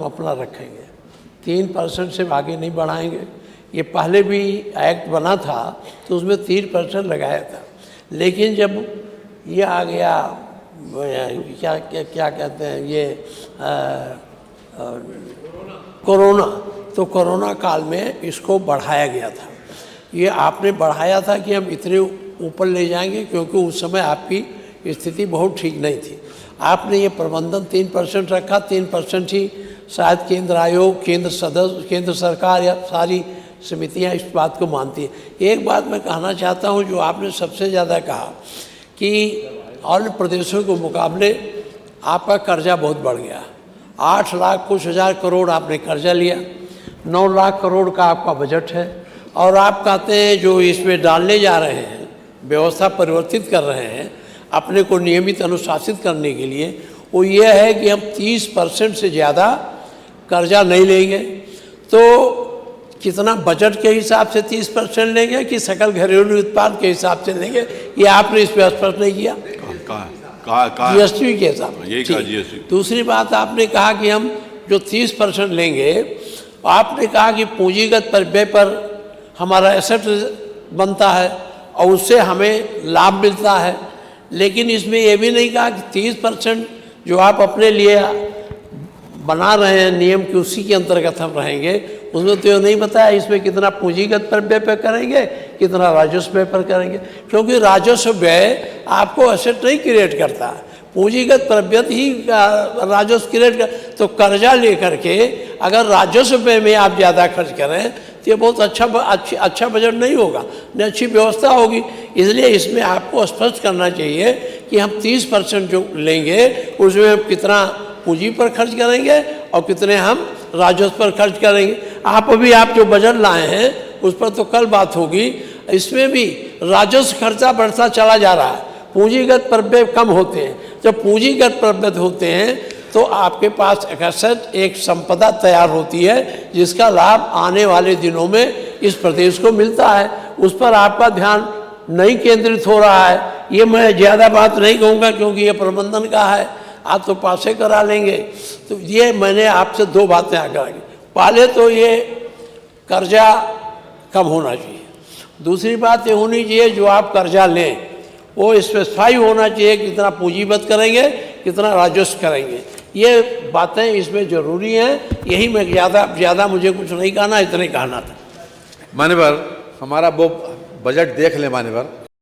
हम अपना रखेंगे, 3% से आगे नहीं बढ़ाएंगे। ये पहले भी एक्ट बना था तो उसमें 3% लगाया था, लेकिन जब ये आ गया क्या क्या क्या कहते हैं ये कोरोना, तो कोरोना काल में इसको बढ़ाया गया था। ये आपने बढ़ाया था कि हम इतने ऊपर ले जाएंगे, क्योंकि उस समय आपकी स्थिति बहुत ठीक नहीं थी। आपने ये प्रबंधन 3% रखा, 3% ही शायद केंद्र आयोग, केंद्र सदस्य, केंद्र सरकार या सारी समितियां इस बात को मानती हैं। एक बात मैं कहना चाहता हूं, जो आपने सबसे ज़्यादा कहा कि अन्य प्रदेशों के मुकाबले आपका कर्जा बहुत बढ़ गया। 8 लाख कुछ हज़ार करोड़ आपने कर्जा लिया, 9 लाख करोड़ का आपका बजट है, और आप कहते हैं जो इसमें डालने जा रहे हैं, व्यवस्था परिवर्तित कर रहे हैं अपने को नियमित अनुशासित करने के लिए, वो ये है कि हम 30% से ज़्यादा कर्जा नहीं लेंगे। तो कितना बजट के हिसाब से 30% लेंगे कि सकल घरेलू उत्पाद के हिसाब से लेंगे, ये आपने इस पर स्पष्ट नहीं किया। जीएसटी के हिसाब से। दूसरी बात आपने कहा कि हम जो 30% लेंगे, आपने कहा कि पूंजीगत व्यय पर हमारा एसेट बनता है और उससे हमें लाभ मिलता है, लेकिन इसमें यह भी नहीं कहा कि 30% जो आप अपने लिए बना रहे हैं नियम कि उसी के अंतर्गत हम रहेंगे। उसमें तो ये नहीं बताया इसमें कितना पूंजीगत व्यय पर करेंगे, कितना राजस्व व्यय पर करेंगे, क्योंकि राजस्व व्यय आपको एसेट नहीं क्रिएट करता, पूंजीगत व्यय ही राजस्व क्रिएट कर। तो कर्जा लेकर के अगर राजस्व व्यय में आप ज़्यादा खर्च करें तो ये बहुत अच्छा बजट नहीं होगा, न अच्छी व्यवस्था होगी। इसलिए इसमें आपको स्पष्ट करना चाहिए कि हम 30% जो लेंगे उसमें हम कितना पूंजी पर खर्च करेंगे और कितने हम राजस्व पर खर्च करेंगे। आप जो बजट लाए हैं उस पर तो कल बात होगी। इसमें भी राजस्व खर्चा बढ़ता चला जा रहा है, पूंजीगत व्यय कम होते हैं। जब पूंजीगत व्यय होते हैं तो आपके पास एक संपदा तैयार होती है जिसका लाभ आने वाले दिनों में इस प्रदेश को मिलता है। उस पर आपका ध्यान नहीं केंद्रित हो रहा है। ये मैं ज़्यादा बात नहीं कहूँगा क्योंकि ये प्रबंधन का है, आप तो पासे करा लेंगे। तो ये मैंने आपसे 2 बातें आकर की। पहले तो ये कर्जा कम होना चाहिए, दूसरी बात ये होनी चाहिए जो आप कर्जा लें वो स्पेसिफाई होना चाहिए कितना पूंजीगत करेंगे, कितना राजस्व करेंगे। ये बातें इसमें ज़रूरी हैं। यही मैं ज़्यादा मुझे कुछ नहीं कहना, इतना ही कहना था। मान्यवर, हमारा वो बजट देख लें मान्यवर।